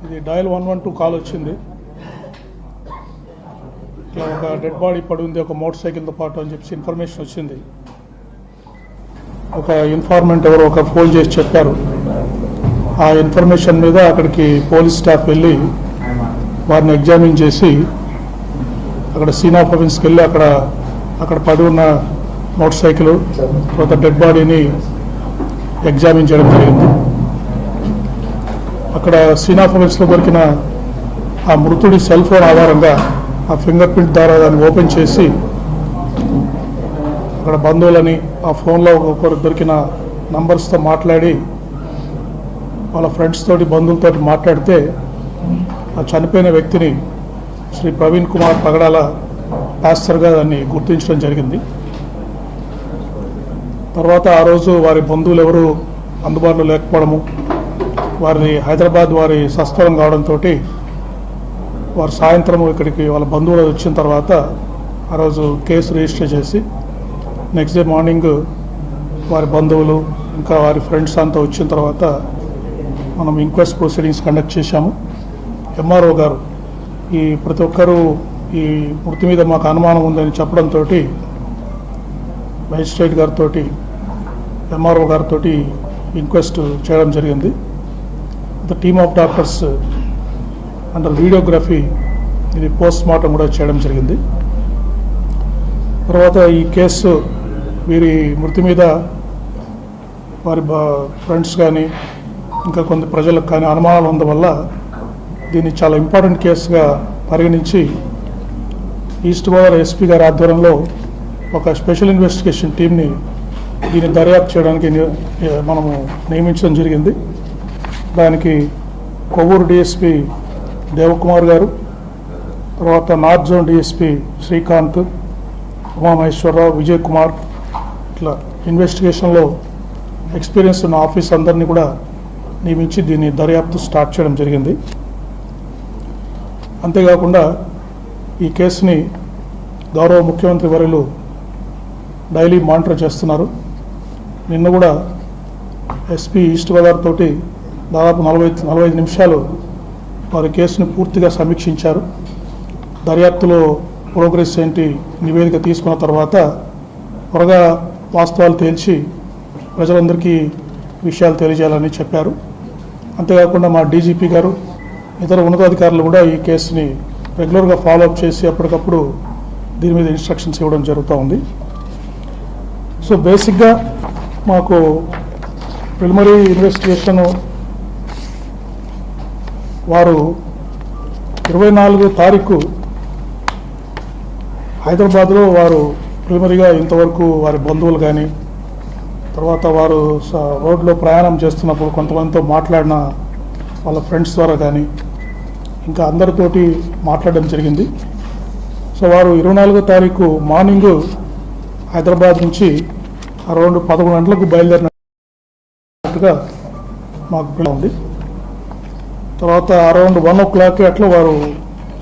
ఇది dial 112 call వచ్చింది. ఇట్లా ఒక డెడ్ బాడీ పడి ఉంది ఒక మోటార్ సైకిల్తో పాటు అని చెప్పి ఇన్ఫర్మేషన్ వచ్చింది. ఒక ఇన్ఫార్మెంట్ ఎవరో ఒక ఫోన్ చేసి చెప్పారు. ఆ ఇన్ఫర్మేషన్ మీద అక్కడికి పోలీస్ స్టాఫ్ వెళ్ళి వారిని ఎగ్జామిన్ చేసి అక్కడ సీన్ ఆఫ్ అఫెన్స్కి వెళ్ళి అక్కడ పడి ఉన్న మోటార్ సైకిల్ తర్వాత డెడ్ బాడీని ఎగ్జామిన్ చేయడం జరిగింది. అక్కడ సీన్ ఆఫ్ అఫెన్స్లో దొరికిన ఆ మృతుడి సెల్ ఫోన్ ఆధారంగా ఆ ఫింగర్ ప్రింట్ ద్వారా దాన్ని ఓపెన్ చేసి అక్కడ బంధువులని ఆ ఫోన్లో ఒకరు దొరికిన నంబర్స్తో మాట్లాడి వాళ్ళ ఫ్రెండ్స్ తోటి బంధువులతో మాట్లాడితే ఆ చనిపోయిన వ్యక్తిని శ్రీ ప్రవీణ్ కుమార్ పగడాల పాస్టర్గా దాన్ని గుర్తించడం జరిగింది. తర్వాత ఆ రోజు వారి బంధువులు ఎవరు అందుబాటులో లేకపోవడము, వారిని హైదరాబాద్ వారి సస్వరం కావడంతో వారు సాయంత్రం ఇక్కడికి వాళ్ళ బంధువులు వచ్చిన తర్వాత ఆ రోజు కేసు రిజిస్టర్ చేసి నెక్స్ట్ డే మార్నింగ్ వారి బంధువులు ఇంకా వారి ఫ్రెండ్స్ అంతా వచ్చిన తర్వాత మనం ఇంక్వెస్ట్ ప్రొసీడింగ్స్ కండక్ట్ చేశాము. ఎంఆర్ఓ గారు ఈ ప్రతి ఒక్కరూ ఈ మృతి మీద మాకు అనుమానం ఉందని చెప్పడంతో మేజిస్ట్రేట్ గారితో ఎంఆర్ఓ గారితో ఇంక్వెస్ట్ చేయడం జరిగింది. The team of doctors under videography ఇది పోస్ట్ మార్టం కూడా చేయడం జరిగింది. తర్వాత ఈ కేసు వీరి మృతి మీద వారి ఫ్రెండ్స్ కానీ ఇంకా కొంత ప్రజలకు కానీ అనుమానాలు ఉండడం వల్ల దీన్ని చాలా ఇంపార్టెంట్ కేసుగా పరిగణించి ఈస్ట్ గోదావరి ఎస్పీ గారి ఆధ్వర్యంలో ఒక స్పెషల్ ఇన్వెస్టిగేషన్ టీంని దీన్ని దర్యాప్తు చేయడానికి మనము నియమించడం జరిగింది. దానికి కొవ్వూరు డిఎస్పీ దేవకుమార్ గారు, తర్వాత north zone DSP Srikanth, Umamaheswararao, Vijay Kumar ఇట్లా ఇన్వెస్టిగేషన్లో ఎక్స్పీరియన్స్ ఉన్న ఆఫీస్ అందరినీ కూడా నియమించి దీన్ని దర్యాప్తు స్టార్ట్ చేయడం జరిగింది. అంతేకాకుండా ఈ కేసుని గౌరవ ముఖ్యమంత్రి వర్యులు డైలీ మానిటర్ చేస్తున్నారు. నిన్న కూడా ఎస్పీ ఈస్ట్ గోదావరి తోటి దాదాపు 45 నిమిషాలు వారి కేసును పూర్తిగా సమీక్షించారు. దర్యాప్తులో ప్రోగ్రెస్ ఏంటి నివేదిక తీసుకున్న తర్వాత త్వరగా వాస్తవాలు తేల్చి ప్రజలందరికీ విషయాలు తెలియజేయాలని చెప్పారు. అంతేకాకుండా మా డీజీపీ గారు ఇతర ఉన్నతాధికారులు కూడా ఈ కేసుని రెగ్యులర్గా ఫాలోఅప్ చేసి అప్పటికప్పుడు దీని మీద ఇన్స్ట్రక్షన్స్ ఇవ్వడం జరుగుతూ ఉంది. సో బేసిక్గా మాకు ప్రిలిమినరీ ఇన్వెస్టిగేషన్ వారు 24 తారీఖు హైదరాబాద్లో వారు ప్రిలిమినరీగా ఇంతవరకు వారి బంధువులు కానీ తర్వాత వారు రోడ్లో ప్రయాణం చేస్తున్నప్పుడు కొంతమందితో మాట్లాడిన వాళ్ళ ఫ్రెండ్స్ ద్వారా కానీ ఇంకా అందరితోటి మాట్లాడడం జరిగింది. సో వారు 24వ తారీఖు మార్నింగ్ హైదరాబాద్ నుంచి అరౌండ్ 11 గంటలకు బయలుదేరినట్టుగా మాకు ఉంది. తర్వాత అరౌండ్ 1 o'clock అట్లా వారు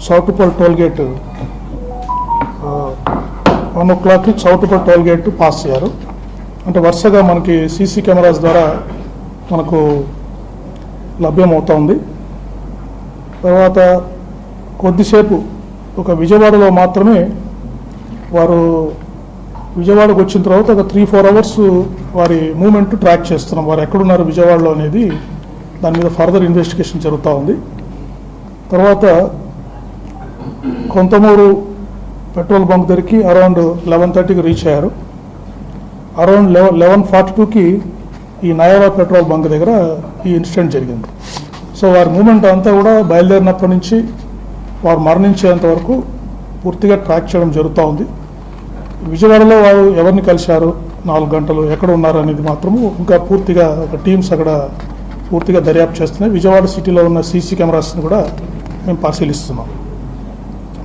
సౌటుపల్ టోల్గేట్ 1 o'clockకి సౌటుపల్ టోల్గేట్ పాస్ అయ్యారు. అంటే వరుసగా మనకి సీసీ కెమెరాస్ ద్వారా మనకు లభ్యమవుతూ ఉంది. తర్వాత కొద్దిసేపు ఒక విజయవాడలో మాత్రమే వారు విజయవాడకు వచ్చిన తర్వాత ఒక 3-4 hours వారి మూమెంట్ ట్రాక్ చేస్తున్నాం. వారు ఎక్కడున్నారు విజయవాడలో అనేది దాని మీద ఫర్దర్ ఇన్వెస్టిగేషన్ జరుగుతూ ఉంది. తర్వాత కొంతమూరు పెట్రోల్ బంక్ దగ్గరికి అరౌండ్ 11:30కి రీచ్ అయ్యారు. అరౌండ్ 11:42కి ఈ నయావా పెట్రోల్ బంక్ దగ్గర ఈ ఇన్సిడెంట్ జరిగింది. సో వారి మూమెంట్ అంతా కూడా బయలుదేరినప్పటి నుంచి వారు మరణించేంత వరకు పూర్తిగా ట్రాక్ చేయడం జరుగుతూ ఉంది. విజయవాడలో వారు ఎవరిని కలిశారు, 4 గంటలు ఎక్కడ ఉన్నారు అనేది మాత్రము ఇంకా పూర్తిగా ఒక టీమ్స్ అక్కడ పూర్తిగా దర్యాప్తు చేస్తున్నాయి. విజయవాడ సిటీలో ఉన్న సీసీ కెమెరాస్ని కూడా మేము పరిశీలిస్తున్నాం.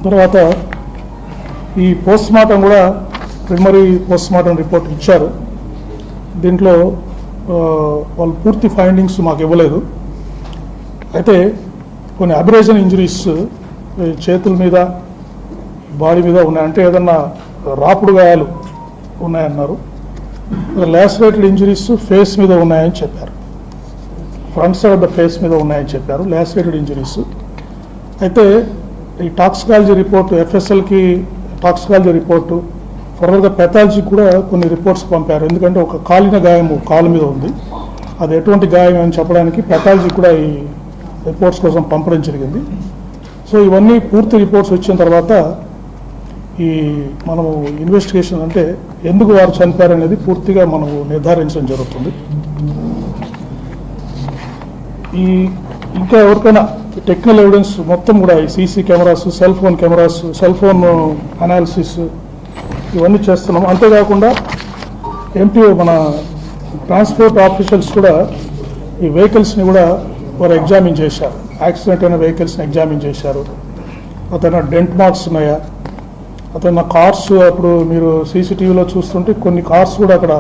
తర్వాత ఈ పోస్ట్ మార్టం కూడా ప్రిలిమినరీ పోస్ట్ మార్టం రిపోర్ట్ ఇచ్చారు. దీంట్లో వాళ్ళు పూర్తి ఫైండింగ్స్ మాకు ఇవ్వలేదు. అయితే కొన్ని అబ్రేజన్ ఇంజరీస్ చేతుల మీద బాడీ మీద ఉన్నాయి, అంటే ఏదన్నా రాపుడు గాయాలు ఉన్నాయన్నారు. లాసరేటెడ్ ఇంజరీస్ ఫేస్ మీద ఉన్నాయని చెప్పారు. Front side of the face మీద ఉన్నాయని చెప్పారు, లాసిరేటెడ్ ఇంజరీస్. అయితే ఈ టాక్సికాలజీ రిపోర్ట్, ఎఫ్ఎస్ఎల్కి టాక్సికాలజీ రిపోర్టు, ఫర్దర్గా పెథాలజీ కూడా కొన్ని రిపోర్ట్స్ పంపారు. ఎందుకంటే ఒక కాలిన గాయం కాలు మీద ఉంది, అది ఎటువంటి గాయం అని చెప్పడానికి పెథాలజీ కూడా ఈ రిపోర్ట్స్ కోసం పంపడం జరిగింది. సో ఇవన్నీ పూర్తి రిపోర్ట్స్ వచ్చిన తర్వాత ఈ మనము ఇన్వెస్టిగేషన్ అంటే ఎందుకు వారు చనిపోయారనేది పూర్తిగా మనము నిర్ధారించడం జరుగుతుంది. ఈ ఇంకా ఎవరికైనా టెక్నికల్ ఎవిడెన్స్ మొత్తం కూడా ఈ CC cameras, cell phone cameras, cell phone analysis ఇవన్నీ చేస్తున్నాం. అంతేకాకుండా ఎంపీఓ మన ట్రాన్స్పోర్ట్ ఆఫీసర్స్ కూడా ఈ వెహికల్స్ని కూడా వారు ఎగ్జామిన్ చేశారు. యాక్సిడెంట్ అయిన వెహికల్స్ని ఎగ్జామిన్ చేశారు. అతను డెంట్ మార్క్స్ ఉన్నాయా, అతను కార్స్, అప్పుడు మీరు సీసీటీవీలో చూస్తుంటే కొన్ని కార్స్ కూడా అక్కడ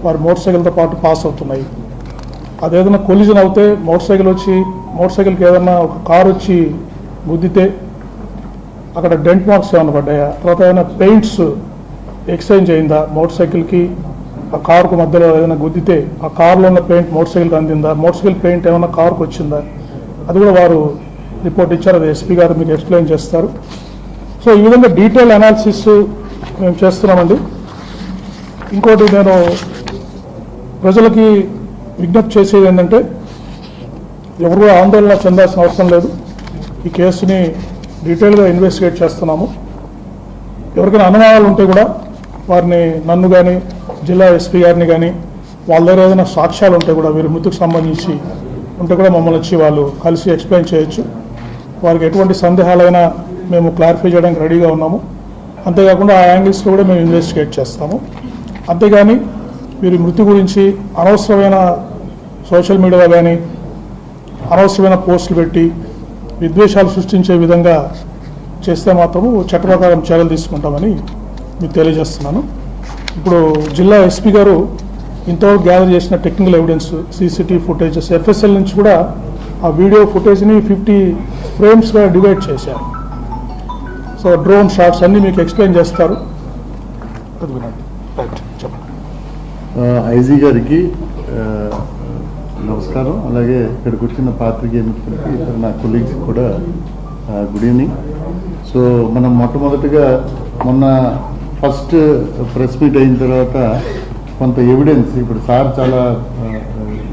వారి మోటార్ సైకిల్తో పాటు పాస్ అవుతున్నాయి. అదేదైనా కొలిజన్ అవుతే మోటార్ సైకిల్కి ఏదైనా ఒక కార్ వచ్చి గుద్దితే అక్కడ డెంట్ మార్క్స్ ఏమైనా పడ్డాయా, తర్వాత ఏమైనా పెయింట్స్ ఎక్స్చేంజ్ అయిందా, మోటార్ సైకిల్కి ఆ కార్కు మధ్యలో ఏదైనా గుద్దితే ఆ కార్లో ఉన్న పెయింట్ మోటార్ సైకిల్కి అందిందా, మోటార్ సైకిల్ పెయింట్ ఏమైనా కార్కు వచ్చిందా, అది కూడా వారు రిపోర్ట్ ఇచ్చారు. అది ఎస్పీ గారు మీకు ఎక్స్ప్లెయిన్ చేస్తారు. సో ఈ విధంగా డీటెయిల్ అనాలిసిస్ మేము చేస్తున్నామండి. ఇంకోటి నేను ప్రజలకి విజ్ఞప్తి చేసేది ఏంటంటే, ఎవరు ఆందోళన చెందాల్సిన అవసరం లేదు. ఈ కేసుని డీటెయిల్గా ఇన్వెస్టిగేట్ చేస్తున్నాము. ఎవరికైనా అనుమానాలు ఉంటే కూడా వారిని, నన్ను కానీ జిల్లా ఎస్పీ గారిని కానీ, వాళ్ళ దగ్గర ఏదైనా సాక్ష్యాలు ఉంటే కూడా వీరి మృతికి సంబంధించి ఉంటే కూడా మమ్మల్ని వచ్చి వాళ్ళు కలిసి ఎక్స్ప్లెయిన్ చేయొచ్చు. వారికి ఎటువంటి సందేహాలైనా మేము క్లారిఫై చేయడానికి రెడీగా ఉన్నాము. అంతేకాకుండా ఆ యాంగిల్స్లో కూడా మేము ఇన్వెస్టిగేట్ చేస్తాము. అంతేగాని వీరి మృతి గురించి అనవసరమైన సోషల్ మీడియాలో కానీ అనవసరమైన పోస్టులు పెట్టి విద్వేషాలు సృష్టించే విధంగా చేస్తే మాత్రము చట్ట ప్రకారం చర్యలు తీసుకుంటామని మీకు తెలియజేస్తున్నాను. ఇప్పుడు జిల్లా ఎస్పీ గారు ఇంతవరకు గ్యాదర్ చేసిన technical evidence, CCTV footages, FSL నుంచి కూడా ఆ వీడియో ఫుటేజ్ని 50 ఫ్రేమ్స్గా డివైడ్ చేశారు. సో డ్రోన్ షాట్స్ అన్నీ మీకు ఎక్స్ప్లెయిన్ చేస్తారు. అది వినండి. చెప్పండి. ఐజీ గారికి నమస్కారం. అలాగే ఇక్కడికి వచ్చిన పాత్రికేయ మిత్రులకి, ఇక్కడ నా కొలీగ్స్ కూడా గుడ్ ఈవినింగ్. సో మనం మొట్టమొదటిగా మొన్న ఫస్ట్ ప్రెస్ మీట్ అయిన తర్వాత కొంత ఎవిడెన్స్, ఇప్పుడు సార్ చాలా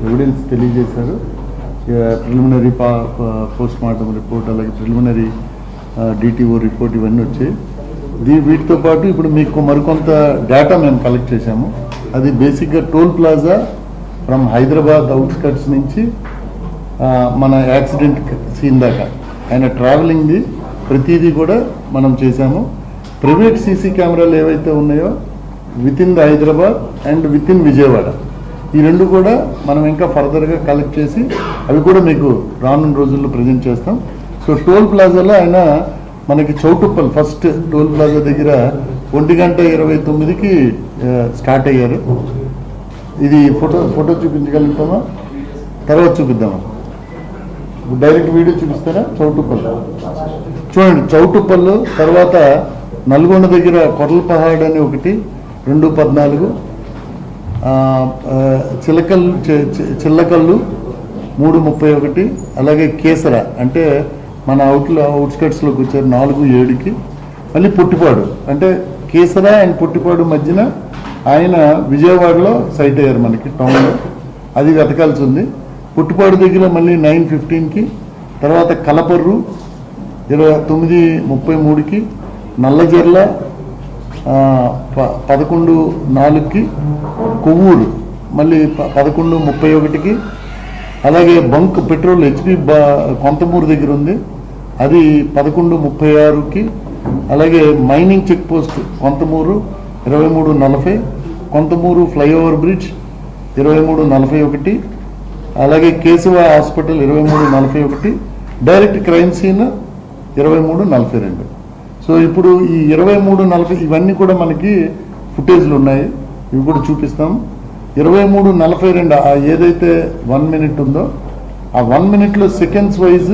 ఎవిడెన్స్ తెలియజేశారు. ప్రిలిమినరీ పోస్ట్ మార్టం రిపోర్ట్, అలాగే ప్రిలిమినరీ డిటిఓ రిపోర్ట్ ఇవన్నీ వచ్చాయి. వీటితో పాటు ఇప్పుడు మీకు మరికొంత డేటా మేము కలెక్ట్ చేశాము. అది బేసిక్గా toll plaza from Hyderabad outskirts నుంచి మన యాక్సిడెంట్ సీన్ దాకా ఆయన ట్రావెలింగ్ది ప్రతిదీ కూడా మనం చేశాము. ప్రైవేట్ సీసీ కెమెరాలు ఏవైతే ఉన్నాయో with in the Hyderabad and with in Vijayawada, ఈ రెండు కూడా మనం ఇంకా ఫర్దర్గా కలెక్ట్ చేసి అవి కూడా మీకు రానున్న రోజుల్లో ప్రజెంట్ చేస్తాం. సో టోల్ ప్లాజాలో ఆయన మనకి చౌటుప్పల్ ఫస్ట్ టోల్ ప్లాజా దగ్గర 1:29కి స్టార్ట్ అయ్యారు. ఇది ఫోటో చూపించగలుగుతామా? తర్వాత చూపిద్దామా? డైరెక్ట్ వీడియో చూపిస్తారా? చౌటుప్పల్ చూడండి. చౌటుప్పల్ తర్వాత నల్గొండ దగ్గర కొర్లపహాడ్ అని ఒకటి 2:14, చిల్లకల్లు 3:31, అలాగే కేసర అంటే మన అవుట్స్కట్స్లోకి వచ్చారు 4:07కి. మళ్ళీ పుట్టిపాడు అంటే కేసర అండ్ పుట్టిపాడు మధ్యన ఆయన విజయవాడలో సైట్ అయ్యారు మనకి టౌన్లో, అది వెతకాల్సి ఉంది. పుట్టిపాడు దగ్గర మళ్ళీ 9:15కి, తర్వాత కలపర్రు 9:33కి, నల్లజర్ల 11:04కి, కొవ్వూరు మళ్ళీ 11:31కి, అలాగే బంక్ పెట్రోల్ హెచ్పి కొంతమూరు దగ్గర ఉంది, అది 11:36కి, అలాగే mining check post Kontamuru 23:40, Kontamuru flyover bridge 23:41, అలాగే Keshava hospital 23:41, direct crime scene 23:42. So ఇప్పుడు ఈ 23:40 ఇవన్నీ కూడా మనకి ఫుటేజ్లు ఉన్నాయి, ఇవి కూడా చూపిస్తాం. 23:42 ఏదైతే 1 minute ఉందో ఆ 1 minuteలో సెకండ్స్ వైజ్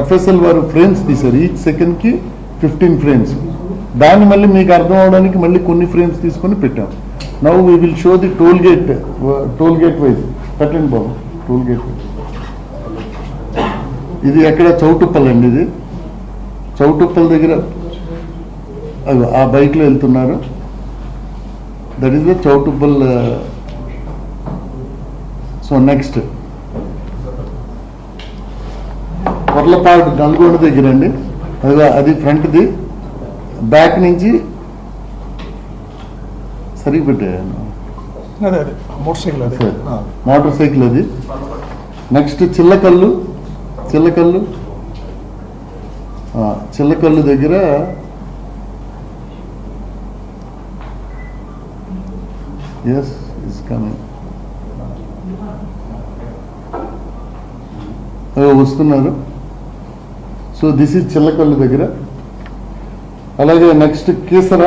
ఎఫ్ఎస్ఎల్ వారు ఫ్రేమ్స్ తీశారు. ఈచ్ సెకండ్కి 15 frames. దాన్ని మళ్ళీ మీకు అర్థం అవడానికి మళ్ళీ కొన్ని ఫ్రేమ్స్ తీసుకొని పెట్టాం. Now we will show the toll gate wise. పెట్టండి బాబు, టోల్ గేట్ ఇది ఎక్కడ చౌటుప్పల్ అండి, ఇది చౌటుప్పల్ దగ్గర ఆ బైక్లో వెళ్తున్నారు. That is the Choutuppal. So next Korlapadu Nalgonda దగ్గర అండి, అది ఫ్రంట్ది. బ్యాక్ నుంచి సరిగ్గా పెట్టాను, అదే అదే మోటార్ సైకిల్ అదే. మోటార్ సైకిల్ అది. నెక్స్ట్ చిల్లకల్లు దగ్గర ఎస్ ఇస్ కమింగ్, వస్తున్నారు. సో దిస్ ఈజ్ చిల్లకల్లు దగ్గర. అలాగే నెక్స్ట్ కీసర,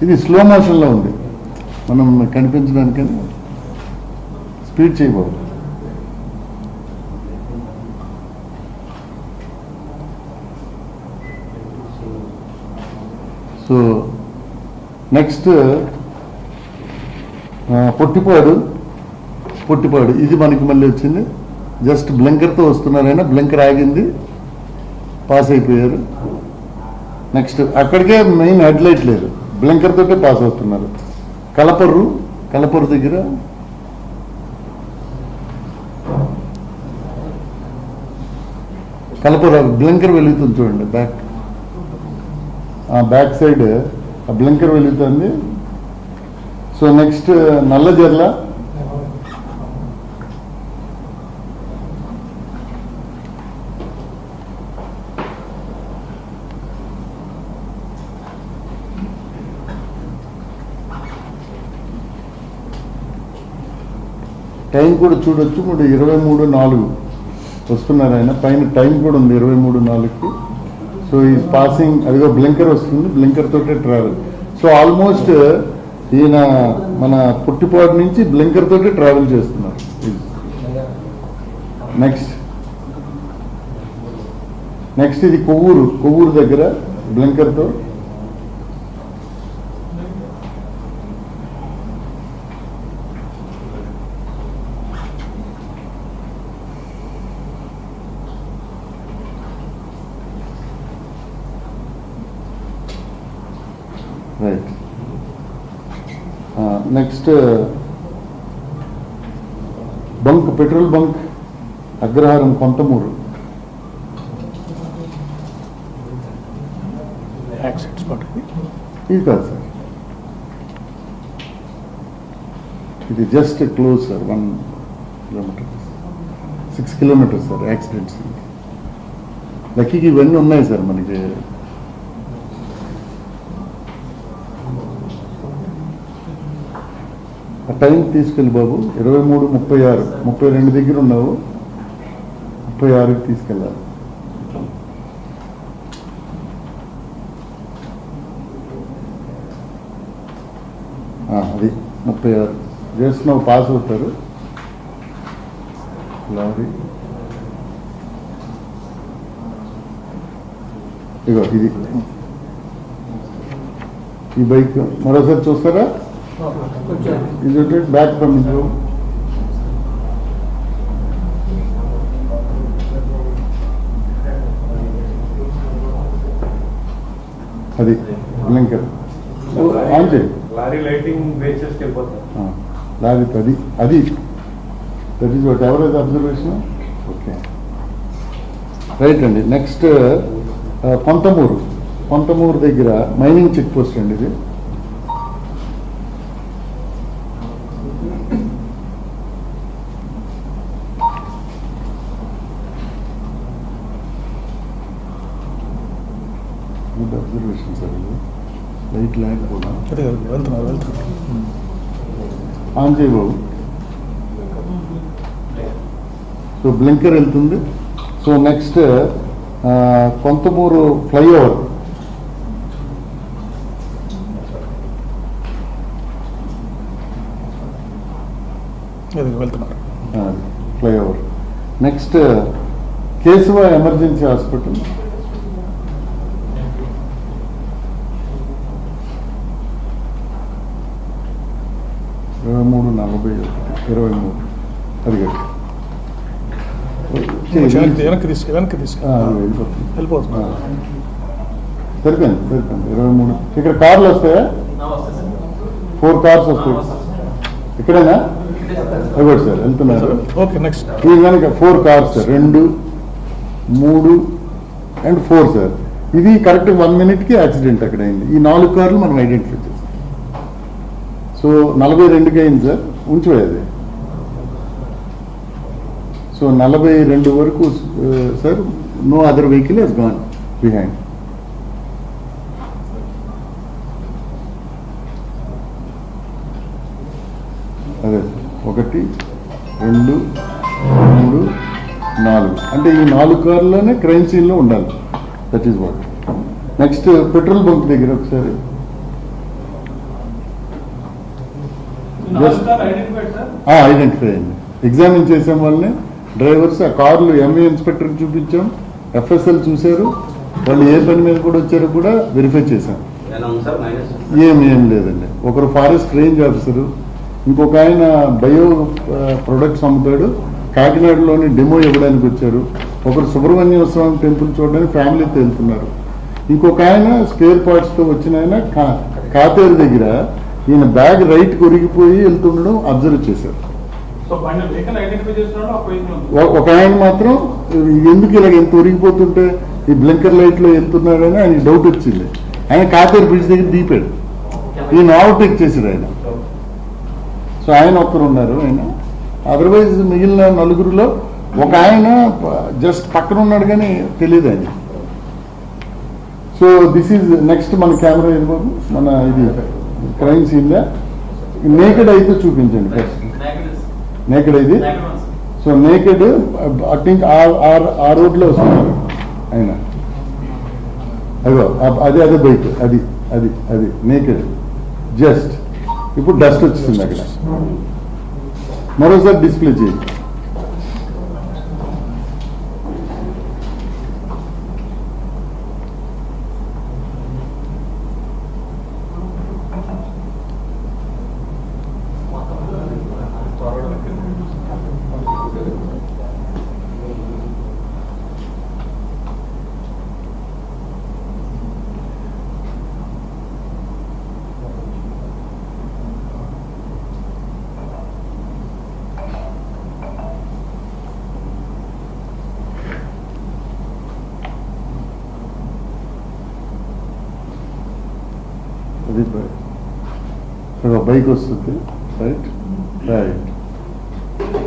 ఇది స్లో మోషన్లో ఉంది, మనం కనిపించడానికని స్పీడ్ చేయకూడదు. సో నెక్స్ట్ పొట్టిపాడు, ఇది మనకి మళ్ళీ వచ్చింది. జస్ట్ బ్లింకర్తో వస్తున్నారైనా, బ్లింకర్ ఆగింది, పాస్ అయిపోయారు. నెక్స్ట్ అక్కడికే మెయిన్ హెడ్లైట్ లేదు, బ్లింకర్ తోటే పాస్ అవుతున్నారు. కలపర్రు దగ్గర బ్లింకర్ వెలుగుతుంది చూడండి, బ్యాక్ సైడ్ ఆ బ్లింకర్ వెలుగుతుంది. సో నెక్స్ట్ నల్లజర్ల, టైం కూడా చూడొచ్చు, 23:04 వస్తున్నారు ఆయన. పైన టైం కూడా ఉంది 23:04కి. సో ఈ పాసింగ్, అదిగో బ్లింకర్ వస్తుంది, బ్లింకర్ తోటే ట్రావెల్. సో ఆల్మోస్ట్ ఈయన మన పుట్టిపాడు నుంచి బ్లింకర్ తోటే ట్రావెల్ చేస్తున్నారు. నెక్స్ట్ ఇది కొవ్వూరు దగ్గర బ్లింకర్తో. Right. Next petrol bunk Agraharam Kontamuru. Accident spot ఇది కాదు సార్, ఇది just close sir, 1 kilometer, 6 kilometers sir accidents. లక్కీకి ఇవన్నీ ఉన్నాయి సార్ మనకి. టైం తీసుకెళ్ళి బాబు, 23:36, 32 దగ్గర ఉన్నావు, 36కి తీసుకెళ్ళాలి. అది 36 చేస్తున్నావు, పాస్ అవుతారు. లారీ ఇగో ఇది, ఈ బైక్ మరోసారి చూస్తారా? ఇది బ్యాక్ పంపించు. అది బ్లింకర్ ఆన్ చేయి. లారీ లైటింగ్ బేసెస్ వెళ్ళిపోతాం. లారీ అది that is what ever observation. Okay, right అండి. నెక్స్ట్ కొంతమూరు దగ్గర మైనింగ్ చెక్ పోస్ట్ అండి ఇది. Good observation sir. ఇది లైట్ లేకపోవడా వెళ్తున్నారు. ఆన్ చేయి బాబు. సో బ్లింకర్ వెళ్తుంది. సో నెక్స్ట్ కొంతమూరు ఫ్లైఓవర్, వెళ్తున్నారు flyover. Next Keshava emergency hospital. 23:41, 23 అది కట్టి వెనక్కి తీసుకు వెళ్ళిపోతుంది. సరిపోయింది 23. ఇక్కడ కార్లు వస్తాయా? 4 కార్స్ వస్తాయి ఇక్కడేనా? అవ్వదు సార్, వెళ్తున్నారు. Okay, next. ఈ కనుక 4 కార్స్ సార్, 2, 3 and 4 సార్. ఇది కరెక్ట్ 1 minute యాక్సిడెంట్ అక్కడ అయింది. ఈ 4 కార్లు మనం ఐడెంటిఫై చేస్తాం. సో 42కి అయింది సార్, ఉంచిపోయేది. సో 42 వరకు sir, no other vehicle has gone behind. అదే 1, 2, 3, 4 అంటే ఈ 4 కార్లోనే క్రైమ్ సీన్లో ఉండాలి. That is what. Next petrol bunk దగ్గర ఒకసారి ఐడెంటిఫై అయింది. ఎగ్జామిన్ చేసాం వాళ్ళని, డ్రైవర్స్. ఆ కార్లు ఎంఏ ఇన్స్పెక్టర్కి చూపించాం, FSL చూశారు, వాళ్ళు ఏ పని మీద కూడా వచ్చారో కూడా వెరిఫై చేశాం. ఏం లేదండి. ఒకరు ఫారెస్ట్ రేంజ్ ఆఫీసరు, ఇంకొక ఆయన బయో ప్రొడక్ట్స్ అమ్ముతాడు, కాకినాడలోని డెమో ఇవ్వడానికి వచ్చారు. ఒకరు సుబ్రహ్మణ్య స్వామి టెంపుల్ చూడడానికి ఫ్యామిలీతో వెళ్తున్నారు. ఇంకొక ఆయన స్పేర్ పార్ట్స్తో వచ్చిన ఆయన కాతేరు దగ్గర ఈయన బ్యాగ్ రైట్ కొరిగిపోయి వెళ్తుండడం అబ్జర్వ్ చేశారు. ఒక ఆయన మాత్రం ఎందుకు ఇలాగ ఎంత ఒరిగిపోతుంటే ఈ బ్లింకర్ లైట్లో వెళ్తున్నాడని ఆయన డౌట్ వచ్చింది. ఆయన కాతేరు బ్రిడ్జ్ దగ్గర దీపాడు, ఈయన ఓవర్టేక్ చేశాడు ఆయన. సో ఆయన ఒక్కరు ఉన్నారు. ఆయన అదర్వైజ్ మిగిలిన 4గురిలో ఒక ఆయన జస్ట్ పక్కన ఉన్నాడు కానీ తెలియదు ఆయన. సో దిస్ ఈజ్ నెక్స్ట్ మన కెమెరా ఏది బాబు, మన ఇది క్రైమ్ సీన్. నేకెడ్ అయితే చూపించండి ఫస్ట్. నేకెడ్ ఇది. సో నేకెడ్ అట్నుంచి ఆ రోడ్లో వస్తున్నారు ఆయన. అదో అదే బైక్, అది నేకెడ్. జస్ట్ ఇప్పుడు డస్ట్ వచ్చింది అక్కడ. మరోసారి డిస్ప్లే చేయి. అది బైక్ వస్తుంది. రైట్.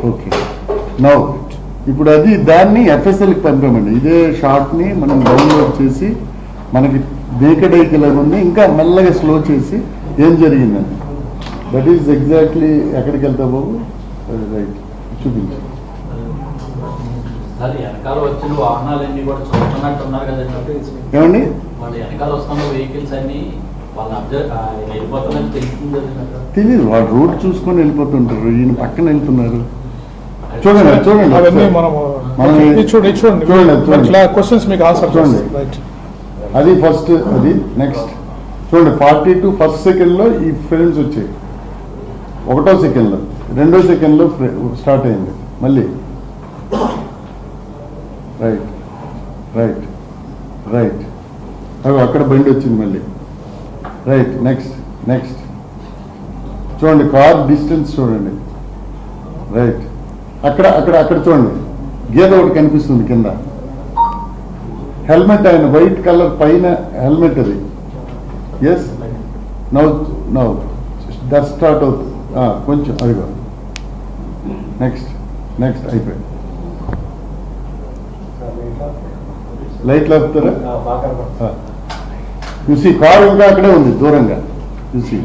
ఓకే. నౌ ఇప్పుడు అది దాన్ని FSLకి పంపామండి. ఇదే షార్ట్ని మనం డౌన్లోడ్ చేసి మనకి నేకెడ్ అయితే ఇలా ఉంది, ఇంకా మెల్లగా స్లో చేసి ఏం జరిగిందండి. దట్ ఈజ్ ఎగ్జాక్ట్లీ ఎక్కడికి వెళ్తా బాబు. రైట్, చూపించు. వెనకాల వచ్చిన వాహనాలన్నీ కూడా చూస్తున్నట్టు ఉన్నారు కదండి. ఏమండి, వాళ్ళు వెనకాల వస్తున్న వెహికల్స్ అన్ని తెలియదు, వాళ్ళు రోడ్ చూసుకొని వెళ్ళిపోతుంటారు, ఈయన పక్కన వెళ్తున్నారు. చూడండి క్వశ్చన్స్ మీకు ఆన్సర్ చూడండి. అది ఫస్ట్, అది నెక్స్ట్. చూడండి 42 ఫస్ట్ సెకండ్లో ఈ ఫ్రేమ్స్ వచ్చాయి. 1వ సెకండ్లో, 2వ సెకండ్లో స్టార్ట్ అయింది మళ్ళీ. రైట్ అక్కడ బండి వచ్చింది మళ్ళీ. రైట్. నెక్స్ట్ చూడండి, కార్ డిస్టెన్స్ చూడండి. రైట్. అక్కడ చూడండి, గీత ఒకటి కనిపిస్తుంది కింద. హెల్మెట్ ఆయన వైట్ కలర్ పైన హెల్మెట్ అది. ఎస్, నౌ దట్ స్టార్ట్ అవుతుంది కొంచెం. అదిగో నెక్స్ట్ అయిపోయింది. లైట్లు ఆపుతారా? చూసి కారు ఇంకా అక్కడే ఉంది దూరంగా చూసి.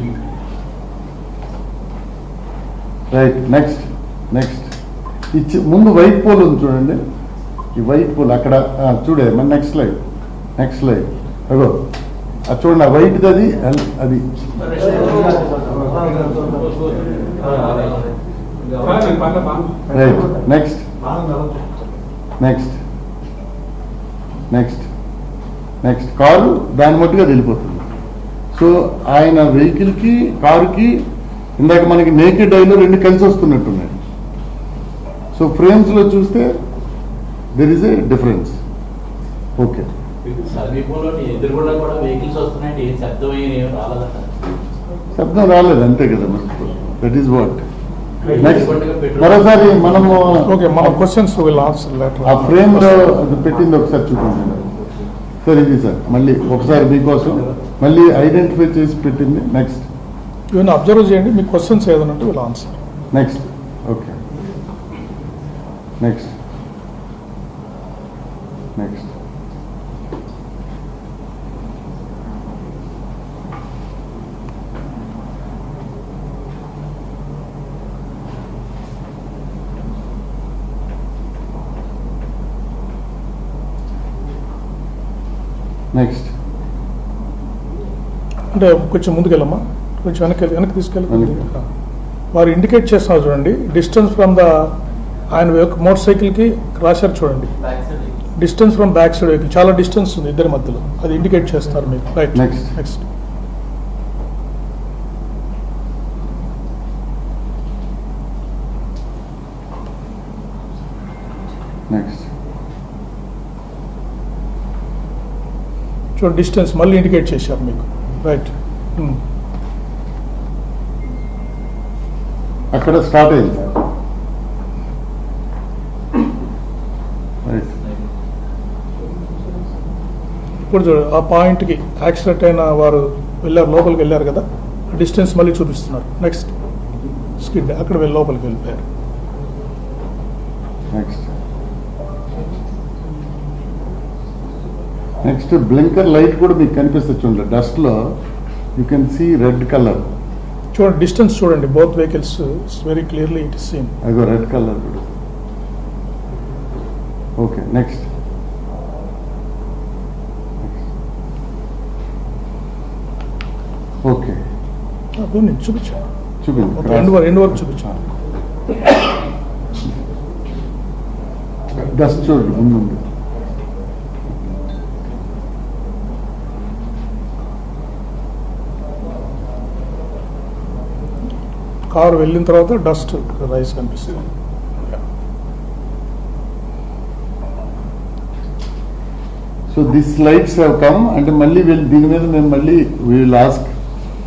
రైట్. నెక్స్ట్ ముందు వైట్ పోల్ ఉంది చూడండి. ఈ వైట్ పోల్ అక్కడ చూడే మన నెక్స్ట్ లైట్ అగో అది చూడండి, ఆ వైట్ అది రైట్. నెక్స్ట్ కారు దాని మట్టుగా వెళ్ళిపోతుంది. సో ఆయన వెహికల్కి కారుకి ఇందాక మనకి నేకెడ్ ఐలో రెండు కలిసి వస్తున్నట్టున్నాయి. సో ఫ్రేమ్స్లో చూస్తే there is a difference. Okay, సమీపంలో ఎదురుగుండా కూడా వెహికల్స్ వస్తున్నాయంటే ఏం శబ్దం ఏం రాలేదంట. శబ్దం రాలేదు అంతే కదా మరి. That is what. నెక్స్ట్ మరోసారి మనము ఓకే, మన క్వశ్చన్స్ విల్ ఆన్సర్ ఆ లెటర్. ఫ్రేమ్ లో అది పెట్టింది ఒకసారి చూపించండి సార్. ఇది సార్ మళ్ళీ ఒకసారి మీకోసం మళ్ళీ ఐడెంటిఫై చేసి పెట్టింది. నెక్స్ట్ ఇవన్నీ అబ్జర్వ్ చేయండి, మీ క్వశ్చన్స్ ఏదైనా ఉంటే will answer. Next okay, next next next అంటే కొంచెం ముందుకెళ్ళమ్మా, కొంచెం వెనక్కి తీసుకెళ్ళి. వెనక్కి. వారు ఇండికేట్ చేస్తున్నారు చూడండి, డిస్టెన్స్ ఫ్రమ్ ద ఆయన మోటార్ సైకిల్కి రాశారు చూడండి, back side distance from back side vehicle చాలా డిస్టెన్స్ ఉంది ఇద్దరి మధ్యలో, అది ఇండికేట్ చేస్తారు మీకు. Right, Next. నెక్స్ట్. నెక్స్ట్ చూడండి డిస్టెన్స్ మళ్ళీ ఇండికేట్ చేశారు మీకు. రైట్, అక్కడ స్టార్ట్ అయింది సార్. రైట్, ఇప్పుడు చూడండి ఆ పాయింట్కి యాక్సిడెంట్ అయిన వారు వెళ్ళారు, లోపలికి వెళ్ళారు కదా, డిస్టెన్స్ మళ్ళీ చూపిస్తున్నారు. నెక్స్ట్ స్కిడ్ అక్కడ వెళ్ళి లోపలికి వెళ్ళిపోయారు. నెక్స్ట్ నెక్స్ట్ బ్లింకర్ లైట్ కూడా మీకు కనిపిస్తుంది చూడండి. డస్ట్ లో you can see red colour. చూడండి డిస్టెన్స్ చూడండి, both vehicles very clearly it is seen. అదిగో రెడ్ కలర్ కూడా. ఓకే, నెక్స్ట్ ఓకే నేను చూపించాను, చూపించండి. ఎండ్ వరకు చూపించాను. డస్ట్ చూడండి ముందు. కారు వెళ్ళిన తర్వాత డస్ట్ రైస్ కనిపిస్తుంది. So this lights have come అంటే మళ్ళీ దీని మీద మేము మళ్ళీ we will ask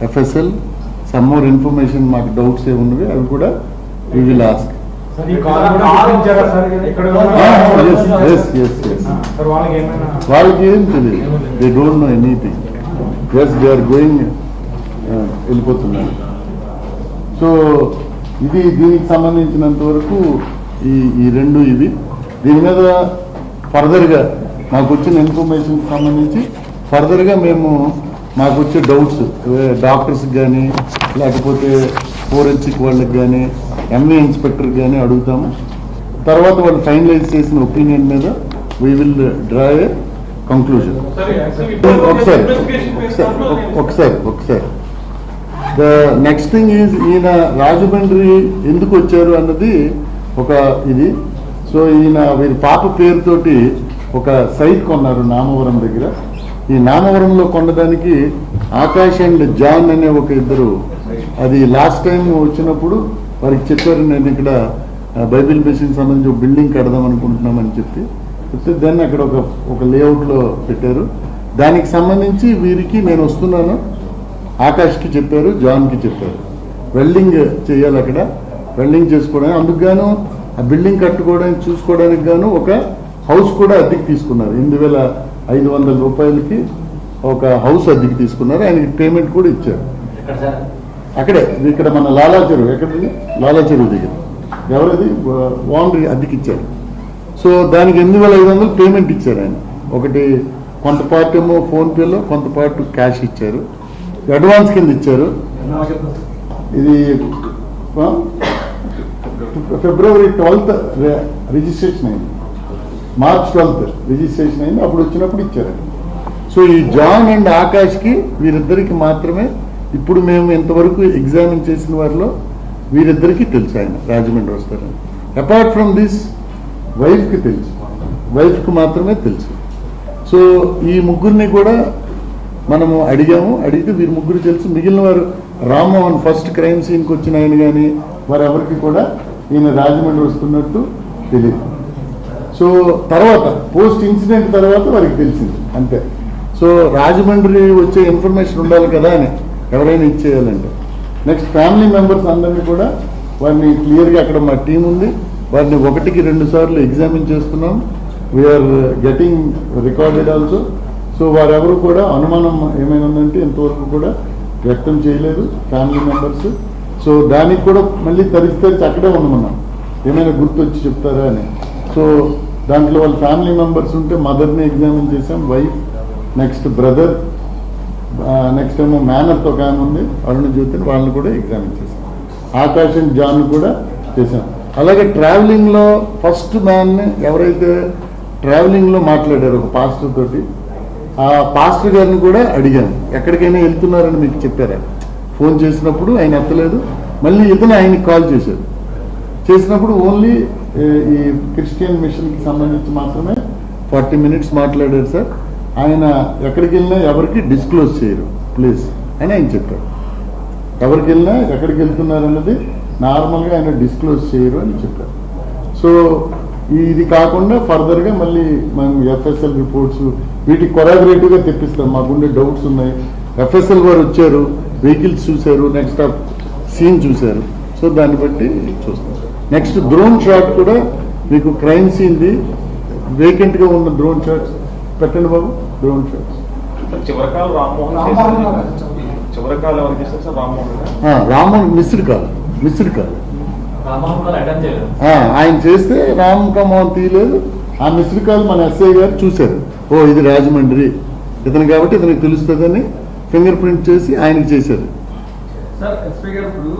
FSL some more information. మాకు డౌట్స్ ఏమున్నవి అవి కూడా వీ విల్ ఆస్క్. వాళ్ళకి ఏం తెలియదు, they don't know anything. Yes they are going, వెళ్ళిపోతున్నారు. సో ఇది దీనికి సంబంధించినంత వరకు ఈ రెండు ఇవి. దీని మీద ఫర్దర్గా మాకు వచ్చిన ఇన్ఫర్మేషన్ సంబంధించి ఫర్దర్గా మేము మాకు వచ్చే డౌట్స్ డాక్టర్స్కి కానీ లేకపోతే ఫోరెన్సిక్ వాళ్ళకి కానీ ఎంఏ ఇన్స్పెక్టర్కి కానీ అడుగుతాము. తర్వాత వాళ్ళు ఫైనలైజ్ చేసిన ఒపీనియన్ మీద we will draw a conclusion. ఒకసారి ద నెక్స్ట్ థింగ్ ఈజ్ ఈయన రాజమండ్రి ఎందుకు వచ్చారు అన్నది ఒక ఇది. సో ఈయన వీరి పాప పేరుతోటి ఒక సైట్ కొన్నారు నామవరం దగ్గర. ఈ నామవరంలో కొనడానికి ఆకాష్ అండ్ జాన్ అనే ఒక ఇద్దరు, అది లాస్ట్ టైం వచ్చినప్పుడు వారికి చెప్పారు, నేను ఇక్కడ బైబిల్ మిషన్ సంబంధించి ఒక బిల్డింగ్ కడదాం అనుకుంటున్నామని చెప్తే దాన్ని అక్కడ ఒక లేఅవుట్లో పెట్టారు. దానికి సంబంధించి వీరికి నేను వస్తున్నాను ఆకాష్కి చెప్పారు, జాన్కి చెప్పారు. వెల్డింగ్ చేయాలి అక్కడ, వెల్డింగ్ చేసుకోవడానికి. అందుకు గాను ఆ బిల్డింగ్ కట్టుకోవడానికి చూసుకోవడానికి గాను ఒక హౌస్ కూడా అద్దెకి తీసుకున్నారు. 8,500 రూపాయలకి ఒక హౌస్ అద్దెకి తీసుకున్నారు. ఆయనకి పేమెంట్ కూడా ఇచ్చారు. ఎక్కడ సార్? అక్కడే ఇక్కడ మన లాలా చెరువు, ఎక్కడది లాలా చెరువు దగ్గర ఎవరది ఓనర్ అద్దెకి ఇచ్చారు. సో దానికి 8,500 పేమెంట్ ఇచ్చారు ఆయన. ఒకటి కొంత పార్ట్ ఏమో ఫోన్పేలో, కొంత పార్ట్ క్యాష్ ఇచ్చారు, అడ్వాన్స్ కింద ఇచ్చారు. ఇది ఫిబ్రవరి 12th రిజిస్ట్రేషన్ అయింది, మార్చ్ 12th రిజిస్ట్రేషన్ అయింది. అప్పుడు వచ్చినప్పుడు ఇచ్చారు. సో ఈ జాన్ అండ్ ఆకాష్కి వీరిద్దరికి మాత్రమే ఇప్పుడు మేము ఇంతవరకు ఎగ్జామిన్ చేసిన వారిలో వీరిద్దరికీ తెలుసు ఆయన రాజమండ్రి వస్తారని. అపార్ట్ ఫ్రమ్ దిస్ వైఫ్కి తెలుసు, వైఫ్కి మాత్రమే తెలుసు. సో ఈ ముగ్గురిని కూడా మనము అడిగాము. అడిగితే వీరి ముగ్గురు తెలుసు. మిగిలిన వారు రామ్మోహన్ ఫస్ట్ క్రైమ్ సీన్కి వచ్చిన ఆయన కానీ వారెవరికి కూడా ఈయన రాజమండ్రి వస్తున్నట్టు తెలియదు. సో తర్వాత పోస్ట్ ఇన్సిడెంట్ తర్వాత వారికి తెలిసింది అంతే. సో రాజమండ్రి వచ్చే ఇన్ఫర్మేషన్ ఉండాలి కదా అని ఎవరైనా ఇచ్చేయాలంటే. నెక్స్ట్ ఫ్యామిలీ మెంబర్స్ అందరినీ కూడా వారిని క్లియర్గా అక్కడ మా టీం ఉంది, వారిని 1కి 2 సార్లు ఎగ్జామిన్ చేస్తున్నాం. We are getting recorded also. So వారెవరు కూడా అనుమానం ఏమైనా ఉందంటే ఇంతవరకు కూడా వ్యక్తం చేయలేదు ఫ్యామిలీ మెంబర్స్. సో దానికి కూడా మళ్ళీ తరిచి అక్కడే ఉండమన్నాం, ఏమైనా గుర్తొచ్చి చెప్తారా అని. సో దాంట్లో వాళ్ళ ఫ్యామిలీ మెంబర్స్ ఉంటే మదర్ని ఎగ్జామిన్ చేసాం, వైఫ్, నెక్స్ట్ బ్రదర్, నెక్స్ట్ ఏమో మేనర్తో ఒక ఆమె ఉంది అరుణ జ్యోతిని, వాళ్ళని కూడా ఎగ్జామిన్ చేసాం. ఆకాష్ అండ్ జాన్ కూడా చేసాం. అలాగే ట్రావెలింగ్లో ఫస్ట్ మ్యాన్ని ఎవరైతే ట్రావెలింగ్లో మాట్లాడారు ఒక పాస్టర్ తోటి, ఆ పాస్టర్ గారిని కూడా అడిగాను ఎక్కడికైనా వెళ్తున్నారని మీకు చెప్పారా. ఫోన్ చేసినప్పుడు ఆయన ఎత్తలేదు, మళ్ళీ ఇతను ఆయనకి కాల్ చేశారు. చేసినప్పుడు ఓన్లీ ఈ క్రిస్టియన్ మిషన్కి సంబంధించి మాత్రమే 40 minutes మాట్లాడారు సార్. ఆయన ఎక్కడికి వెళ్ళినా ఎవరికి డిస్క్లోజ్ చేయరు ప్లీజ్ అని ఆయన చెప్పారు. ఎవరికి వెళ్ళినా ఎక్కడికి వెళ్తున్నారు అన్నది నార్మల్గా ఆయన డిస్క్లోజ్ చేయరు అని చెప్పారు. సో ఇది కాకుండా ఫర్దర్గా మళ్ళీ మనం ఎఫ్ఎస్ఎల్ రిపోర్ట్స్ వీటికి కొరాబరేటివ్గా తెప్పిస్తాం. మాకుండే డౌట్స్ ఉన్నాయి. ఎఫ్ఎస్ఎల్ వారు వచ్చారు, వెహికల్స్ చూశారు, నెక్స్ట్ సీన్ చూశారు. సో దాన్ని బట్టి చూస్తాం. నెక్స్ట్ డ్రోన్ షాట్ కూడా మీకు క్రైమ్ సీన్ది వేకెంట్గా ఉన్న డ్రోన్ షాట్స్ పెట్టండి బాబు. డ్రోన్ షాట్స్ చివరికాలు రామ్మోహన్ చేశారు. చివరికాలు ఎవరు చేశారు sir? Rammohan missed call Rammohan గారు అటెండ్ చేయలేదు. ఆయన చేస్తే రామ్ కమోహన్ తీయలేదు. ఆ మిస్డ్ కాల్ మన ఎస్ఐ గారు చూశారు, ఓ ఇది రాజమండ్రి ఇతను కాబట్టి ఇతనికి తెలుస్తుందని ఫింగర్ ప్రింట్ చేసి ఆయనకి చేశారు. సార్ ఎస్పీ గారు ఇప్పుడు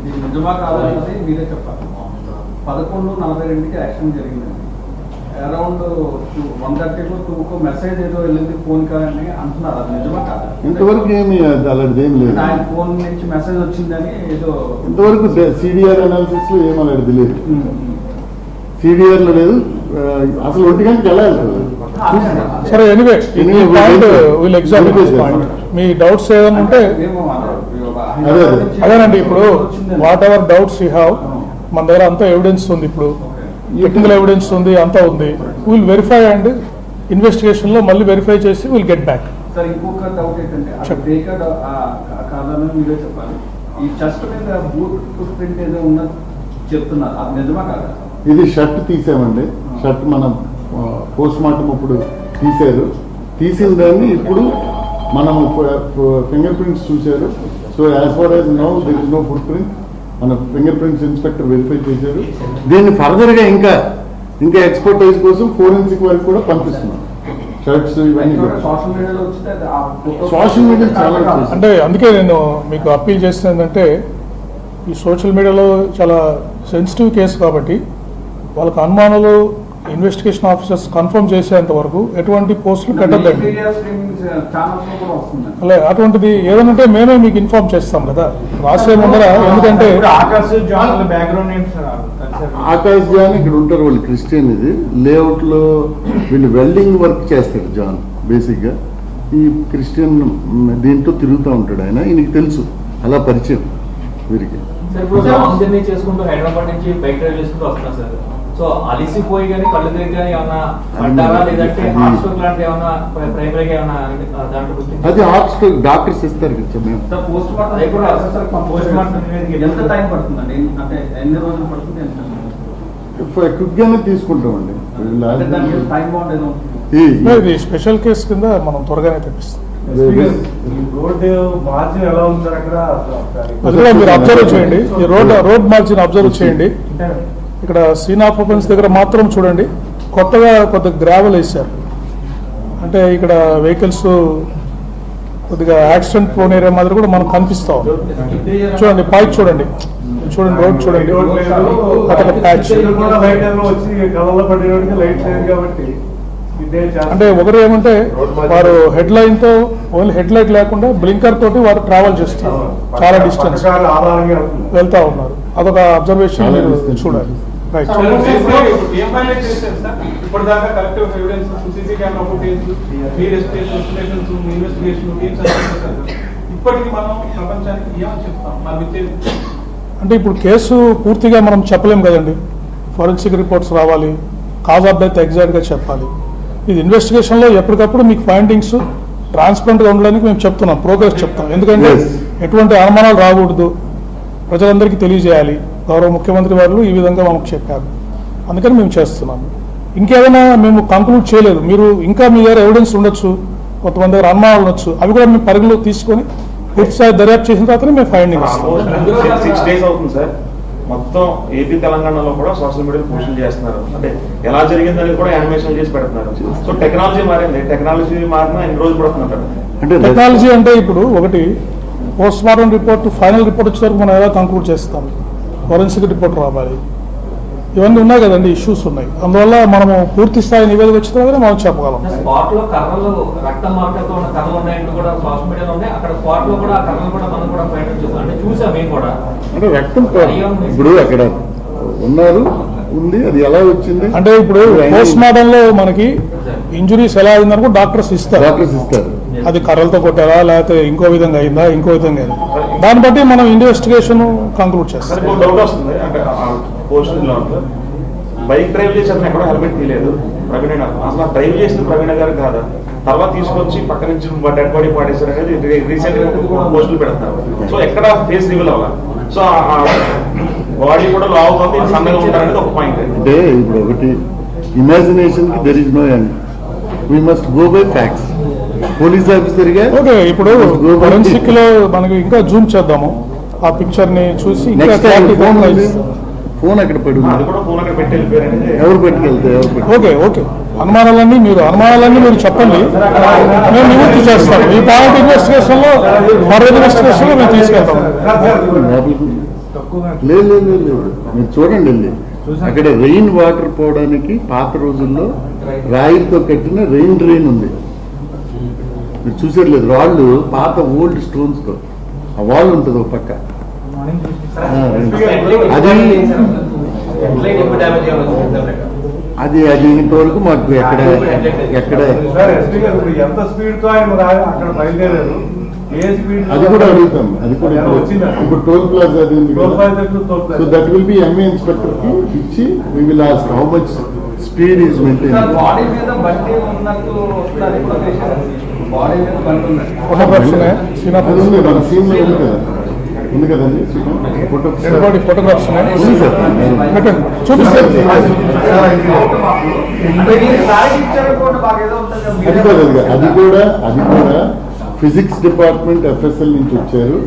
ఇది నిజమా కాదనేది మీరే చెప్పాలి. 11:42కి యాక్షన్ జరిగిందండి. అరౌండ్ 1:30 2కు మెసేజ్ ఏదో వెళ్ళింది ఫోన్ కానీ అంటున్నారు, అది నిజమా కాదా? ఇంతవరకు ఏమి అలాంటిది ఏమి లేదు. ఆయన ఫోన్ నుంచి మెసేజ్ వచ్చిందని ఏదో ఇంతవరకు సిడిఆర్ అనాలిసిస్ లో ఏం అలాంటిది లేదు. సిడిఆర్ లో లేదు అసలు 1 గంటకి ఎలా వెళ్తుంది. సరే anyway we'll examine this point. మీ డౌట్స్ ఏదైనా ఉంటే అదేనండి. ఇప్పుడు whatever doubts you have, మన దగ్గర అంతా ఎవిడెన్స్ ఉంది, ఇప్పుడు టెక్నికల్ ఎవిడెన్స్ ఉంది, అంతా ఉంది. విల్ వెరిఫై అండ్ ఇన్వెస్టిగేషన్ లో మళ్ళీ వెరిఫై చేసి విల్ గెట్ బ్యాక్. సార్ ఇంకొక డౌట్ ఏంటంటే అది బ్రేకర్ కాదని మీరే చెప్పాలి. ఈ చెస్ట్ మీద బూట్ ఫుట్ ప్రింట్ ఏదో ఉన్నది చెప్తున్నారు, అది నిజమా కాదా? ఇది షర్ట్ తీసామండి. షర్ట్ మనం పోస్ట్ మార్టం అప్పుడు తీశారు. తీసిన దాన్ని ఇప్పుడు మనం ఫింగర్ ప్రింట్స్ చూశారు. So as far as now there is no foot print. మన ఫింగర్ ప్రింట్స్ ఇన్స్పెక్టర్ వెరిఫై చేశారు. దీన్ని ఫర్దర్గా ఇంకా ఎక్స్పర్టైజ్ కోసం ఫోరెన్సిక్ వరకు కూడా పంపిస్తున్నాం. షర్ట్స్ ఇవన్నీ సోషల్ మీడియాలో వచ్చితే సోషల్ మీడియా చాలా అంటే అందుకే నేను మీకు అప్పీల్ చేస్తుంది ఏంటంటే, ఈ సోషల్ మీడియాలో చాలా సెన్సిటివ్ కేసు కాబట్టి వాళ్ళకి అనుమానాలు ఇన్వెస్టిగేషన్ ఆఫీసర్స్ కన్ఫర్మ్ చేసేంత వరకు ఎటువంటి పోస్టులు పెట్టద్దండి. అలా అటువంటిది ఏదైనా మేమే మీకు ఇన్ఫార్మ్ చేస్తాం కదా రాసే ముందర. ఎందుకంటే ఆకాశ్ జాన్ ఇక్కడ ఉంటారు, వాళ్ళు క్రిస్టియన్. ఇది లేఅవుట్ లో వీళ్ళు వెల్డింగ్ వర్క్ చేస్తారు జాన్. బేసిక్ గా ఈ క్రిస్టియన్ దీంట్లో తిరుగుతూ ఉంటాడు ఆయన. ఈయనకి తెలుసు, అలా పరిచయం వీరికి. చేసుకుంటూ హైదరాబాద్ నుంచి బైక్ డ్రైవ్ చేసుకుంటూ వస్తున్నా సార్. సో అలిసిపోయి కానీ కళ్ళు తిరిగి కానీ ఏమన్నా పడ్డారా, లేదంటే హార్ట్ స్ట్రోక్ లాంటి ఏమన్నా ప్రైమరీగా ఏమన్నా దాంట్లో అది హార్ట్ స్ట్రోక్ డాక్టర్స్ ఇస్తారు కదా మేము. పోస్ట్ మార్టం ఎంత టైం పడుతుందండి? అంటే ఎన్ని రోజులు పడుతుంది? క్విక్గానే తీసుకుంటామండి. టైం బాగుంటుంది. ఇది స్పెషల్ కేసు కింద మనం త్వరగానే తెప్పిస్తాం. రోడ్ మార్జిన్ ఎలా ఉంది సార్ అక్కడ? అది కూడా మీరు అబ్జర్వ్ చేయండి. ఈ రోడ్ మార్జిన్ అబ్జర్వ్ చేయండి. ఇక్కడ సీన్ ఆఫ్ ఓపెన్స్ దగ్గర మాత్రం చూడండి, కొత్తగా కొద్దిగా గ్రావెల్ వేశారు. అంటే ఇక్కడ వెహికల్స్ కొద్దిగా యాక్సిడెంట్ ప్రోన్ ఏరియా మాదిరి కూడా మనకు కనిపిస్తాం. చూడండి పైకి చూడండి, రోడ్ చూడండి, అక్కడ ప్యాచ్. అంటే ఒకరు ఏమంటే వారు హెడ్ లైన్ తో ఓన్లీ హెడ్ లైట్ లేకుండా బ్లింకర్ తోటి వారు ట్రావెల్ చేస్తున్నారు, చాలా డిస్టెన్స్ వెళ్తా ఉన్నారు. అదొక అబ్జర్వేషన్ మీరు చూడాలి. రైట్. ఇప్పటిదాకా collective evidence, CC camera footage, మీ ఇన్వెస్టిగేషన్ టీమ్స్ ఇప్పటికి మనం ప్రపంచానికి ఏమని చెప్తాం మన విద్య అంటే ఇప్పుడు కేసు పూర్తిగా మనం చెప్పలేం కదండి. ఫోరెన్సిక్ రిపోర్ట్స్ రావాలి, కాజ్ ఆఫ్ డెత్ ఎగ్జాక్ట్గా చెప్పాలి. ఇది ఇన్వెస్టిగేషన్లో ఎప్పటికప్పుడు మీకు ఫైండింగ్స్ ట్రాన్స్పరెంట్గా ఉండడానికి మేము చెప్తున్నాం, ప్రోగ్రెస్ చెప్తాం. ఎందుకంటే Yes. ఎటువంటి అనుమానాలు రాకూడదు, ప్రజలందరికీ తెలియజేయాలి. గౌరవ ముఖ్యమంత్రి వారు ఈ విధంగా మనకు చెప్పారు, అందుకని మేము చేస్తున్నాము. ఇంకేదైనా మేము కంక్లూడ్ చేయలేదు. మీరు ఇంకా మీ దగ్గర ఎవిడెన్స్ ఉండొచ్చు, కొంతమంది దగ్గర అనుమానాలు ఉండొచ్చు, అవి కూడా మేము పరిగణలో తీసుకొని పూర్తిస్థాయి దర్యాప్తు చేసిన తర్వాత మేము ఫైండింగ్ ఇస్తాం. 6 days అవుతుంది సార్. మొత్తం ఏపీ తెలంగాణలో కూడా సోషల్ మీడియా పోస్టులు చేస్తున్నారు. అంటే ఎలా జరిగిందని కూడా యానిమేషన్ చేసి పెడుతున్నారు. సో టెక్నాలజీ మారింది, టెక్నాలజీ మారినా ఎన్ని రోజులు పడుతున్నారు అంటే టెక్నాలజీ అంటే ఇప్పుడు ఒకటి post mortem report, final report వచ్చే వరకు మనం ఎలా కంక్లూడ్ చేస్తాం, ఫోరెన్సిక్ రిపోర్ట్ రావాలి, ఇవన్నీ ఉన్నాయి కదండి, ఇష్యూస్ ఉన్నాయి. అందువల్ల మనము పూర్తి స్థాయి నివేదిక వచ్చిన తర్వాత మనం చెప్పగలం. స్పాట్ లో కర్రలు రక్తం మార్కతో ఉన్న కర్రలు ఉన్నాయంటూ కూడా సోషల్ మీడియాలో ఉన్నాయి. అక్కడ స్పాట్ లో కూడా ఆ కర్రలు కూడా మనం కూడా బయట చూసాం, అంటే చూసాం మేము కూడా. అంటే రక్తం ఇప్పుడు అక్కడ ఉన్నారు ఉంది, అది ఎలా వచ్చింది అంటే ఇప్పుడు పోస్ట్ మార్టం లో మనకి ఇంజురీస్ ఎలా అయిందనుకో డాక్టర్స్ ఇస్తారు. డాక్టర్స్ ఇస్తారు. అది కర్రలతో కొట్టారా లేకపోతే ఇంకో విధంగా అయిందా, ఇంకో విధంగా అయిందా, దాన్ని బట్టి మనం ఇన్వెస్టిగేషన్ కంక్లూడ్ సార్. చేస్తాం. ఇప్పుడు డౌట్ వస్తుంది, అంటే పోస్ట్ లో బైక్ డ్రైవ్ చేసి అతను ఎక్కడో హెల్మెట్ తీయలేదు ప్రవీణ గారు. అసలు డ్రైవ్ చేసిన ప్రవీణ గారు కాదా, తర్వాత తీసుకొచ్చి పక్క నుంచి డెడ్ బాడీ పాడేశారు అనేది రీసెంట్ గా పోస్టులు పెడతారు. సో ఎక్కడ ఫేస్ రివీల్ అవ్వాలి. సో బాడీ కూడా లావుతుంది, సన్నగా ఉంటారు అనేది ఒక పాయింట్. అంటే ఇప్పుడు ఒకటి ఇమాజినేషన్ కి there is no end, we must go by facts. Police officer గా ఓకే, ఇప్పుడు ఫోరెన్సిక్ లో మనకి ఇంకా జూమ్ చేద్దాము, ఆ పిక్చర్ ని చూసి ఇంకా నెక్స్ట్ clarity ఫోన్ గా ఉంది, ఇస్తాం. ఫోన్ అక్కడ పడి ఉంది. అది కూడా ఫోన్ అక్కడ పెట్టి వెళ్ళిపోయారు అనేది ఎవరు పెట్టుకెళ్తే ఎవరు పెట్టు ఓకే ఓకే, అనుమానాలన్నీ మీరు చెప్పండి, మేము నివృత్తి చేస్తాం. ఈ పాయింట్ ఇన్వెస్టిగేషన్ లో మరో ఇన్వెస్టిగేషన్ లో మేము తీసుకెళ్తాం. లేదు లేదు లేదు లేదు, మీరు చూడండి వెళ్ళి అక్కడ రెయిన్ వాటర్ పోవడానికి పాత రోజుల్లో రాయిలతో కట్టిన రెయిన్ డ్రైన్ ఉంది. మీరు చూసారు లేదు, రాళ్ళు పాత ఓల్డ్ స్టోన్స్ తో ఆ వాల్ ఉంటుంది ఒక పక్క. అది అది ఇంతవరకు మాకు ఎక్కడ ఎంత స్పీడ్ తో ఆయన అక్కడ బయలుదేరారు, ఏ స్పీడ్ అది కూడా అడుగుతాం. అది కూడా ఇప్పుడు టోల్ ప్లాజా అది ఉంది కదా, so that will be MA inspector కి ఇచ్చి we will ask how much speed is maintain. Body మీద బండి ఉన్నట్టు వస్తుంది, బాడీ మీద బండి ఉన్నట్టు ఫోటోగ్రాఫ్స్ ఉన్నాయి, అది ఉంది మన సీన్ లో ఉంది కదా, ఉంది కదండి ఫోటోగ్రాఫ్స్ ఉన్నాయి, ఉంది సార్. పెట్టండి చూపిస్తారు. అది కూడా ఫిజిక్స్ డిపార్ట్మెంట్ ఎఫ్ఎస్ఎల్ నుంచి వచ్చారు,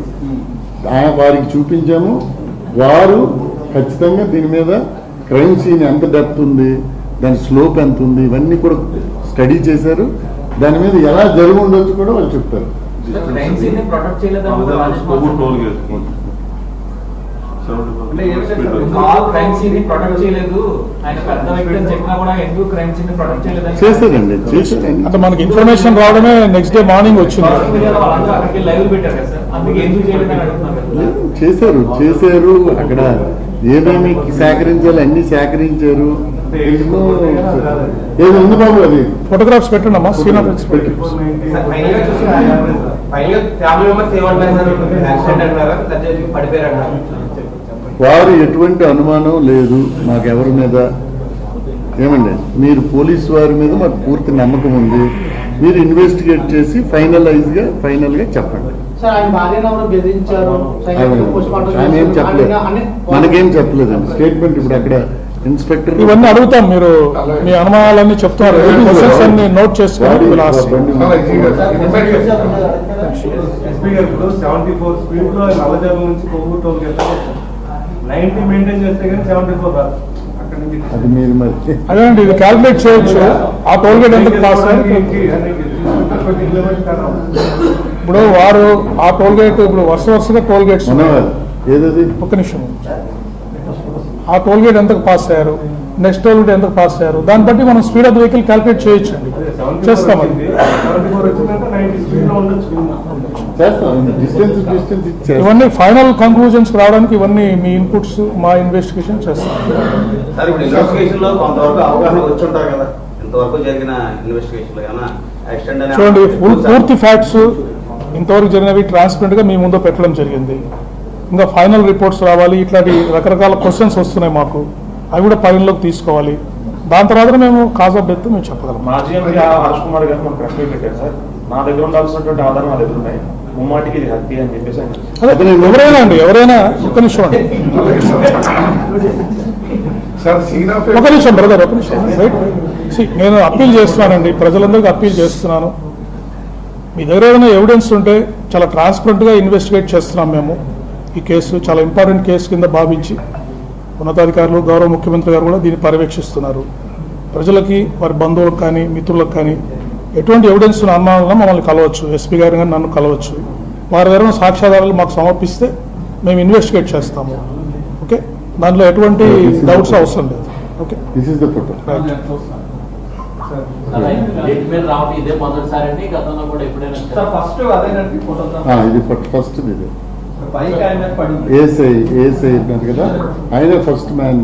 వారికి చూపించాము. వారు ఖచ్చితంగా దీని మీద క్రైమ్ సీన్ ఎంత డెప్త్ ఉంది, దాని స్లోప్ ఎంత ఉంది, ఇవన్నీ కూడా స్టడీ చేశారు. దాని మీద ఎలా జరిగి ఉండొచ్చు కూడా వాళ్ళు చెప్తారు. క్రైమ్ సీన్ ని ప్రొటెక్ట్ చేయలేదని క్రైమ్ సీన్ ని ప్రొటెక్ట్ చేయలేదు, ఆయన పెద్ద వ్యక్తి అని చెప్పినా కూడా ఎందుకు క్రైమ్ సీన్ ని ప్రొటెక్ట్ చేయలేదు చేశారండి చేశారండి. అంటే మనకి ఇన్ఫర్మేషన్ రావడమే నెక్స్ట్ డే మార్నింగ్ వచ్చింది. సోషల్ మీడియాలో వాళ్ళందరూ అక్కడికి లైవ్ పెట్టారు కదా సార్, అందుకే ఎందుకు చేయలేదని అడుగుతున్నారు కదా. చేశారు అక్కడ ఏమేమి సేకరించాలి అన్ని సేకరించారు. ఏది ఉంది బాబు, అది ఫోటోగ్రాఫ్స్ పెట్టండి అమ్మా, సీన్ ఆఫ్ ఎక్స్పెక్ట్. వారు ఎటువంటి అనుమానం లేదు మాకెవరి మీద. ఏమండి, మీరు పోలీసు వారి మీద మాకు పూర్తి నమ్మకం ఉంది. మీరు ఇన్వెస్టిగేట్ చేసి ఫైనల్ గా చెప్పండి. ఆయన ఏం చెప్పలేదు, మనకేం చెప్పలేదండి. స్టేట్మెంట్ ఇప్పుడు అక్కడ ఇన్స్పెక్టర్ ఇవన్నీ అడుగుతాం, మీరు మీ అనుమానాలన్నీ చెప్తున్నారు, క్వశ్చన్స్ అన్ని నోట్ చేసుకొని ఎస్పీ గారు ఇప్పుడు 74 స్పీడ్ లో నల్లజర్ల నుంచి కొవ్వూరు టోల్ గేట్ 90 మెయింటైన్ చేస్తే కానీ 74 రాదు. అక్కడ నుంచి అది మీరు మరి అదేనండి, ఇది క్యాల్కులేట్ చేయొచ్చు. ఆ టోల్ గేట్ ఎందుకు పాస్ ఇప్పుడు వారు ఆ టోల్ గేట్ ఇప్పుడు వరుసగా టోల్ గేట్స్ ఉన్నవారు ఏదది ఒక్క నిమిషం, ఆ టోల్ గేట్ ఎంతకు పాస్ అయ్యారు, నెక్స్ట్ టోల్ గేట్ ఎంతకు పాస్ అయ్యారు, దాన్ని బట్టి మనం స్పీడ్ ఆఫ్ వెహికల్ క్యాల్కులేట్ చేయొచ్చండి, చేస్తామండి. 74 వచ్చిందంటే 90 స్పీడ్ లో ఉండొచ్చు. చేస్తాం. డిస్టెన్స్ ఇచ్చేస్తాం. ఇవన్నీ ఫైనల్ కంక్లూజన్స్ రావడానికి ఇవన్నీ మీ ఇన్పుట్స్, మా ఇన్వెస్టిగేషన్ చేస్తాం. సార్ ఇప్పుడు ఇన్వెస్టిగేషన్ లో కొంతవరకు అవగాహన వచ్చి ఉంటారు కదా, ఇంతవరకు జరిగిన ఇన్వెస్టిగేషన్ లో ఏమైనా ఎక్స్టెండ్ చూడండి, పూర్తి ఫ్యాక్ట్స్ ఇంతవరకు జరిగినవి ట్రాన్స్పరెంట్గా మీ ముందు పెట్టడం జరిగింది. ఇంకా ఫైనల్ రిపోర్ట్స్ రావాలి, ఇట్లాంటి రకరకాల క్వశ్చన్స్ వస్తున్నాయి మాకు, అవి కూడా పరిగణలోకి తీసుకోవాలి. దాని తర్వాత మేము కాజ్ ఆఫ్ డెత్ మేము చెప్పగలం. మాజీ ఎంపీ హర్ష్ కుమార్ గారు మనకు ప్రెస్ మీట్ పెట్టారు సార్. నా దగ్గర ఉండాల్సినటువంటి ఆధారం నా దగ్గర ఉన్నాయి, ముమ్మాటికి ఇది హత్య అని చెప్పేసి ఆయన అదే ఎవరైనా అండి, ఎవరైనా ఒక్క నిమిషం అండి, ఒక నిమిషం బ్రదర్, ఒక నిమిషం వెయిట్. నేను అప్పీల్ చేస్తున్నానండి, ప్రజలందరికీ అప్పీల్ చేస్తున్నాను. మీ దగ్గర ఏదైనా ఎవిడెన్స్ ఉంటే చాలా ట్రాన్స్పరెంట్గా ఇన్వెస్టిగేట్ చేస్తున్నాం మేము. ఈ కేసు చాలా ఇంపార్టెంట్ కేసు కింద భావించి ఉన్నతాధికారులు, గౌరవ ముఖ్యమంత్రి గారు కూడా దీన్ని పర్యవేక్షిస్తున్నారు. ప్రజలకి, వారి బంధువులకు కానీ మిత్రులకు కానీ ఎటువంటి ఎవిడెన్స్ అనుమానాలను మమ్మల్ని కలవచ్చు, ఎస్పీ గారు కానీ నన్ను కలవచ్చు. వారి దగ్గర సాక్ష్యాధారాలు మాకు సమర్పిస్తే మేము ఇన్వెస్టిగేట్ చేస్తాము. ఓకే, దాంట్లో ఎటువంటి డౌట్స్ అవసరం లేదు. Okay, this is the photo. రావడం ఇదే మొదటిసారి అండి, గతంలో కూడా ఎప్పుడైనా సార్ ఫస్ట్ అదేనండి ఫోటో ఇది ఫస్ట్ ఇది బైక్ ఆయన పడింది. ఏఎస్ఐ ఉన్నారు కదా, ఆయనే ఫస్ట్ మ్యాన్.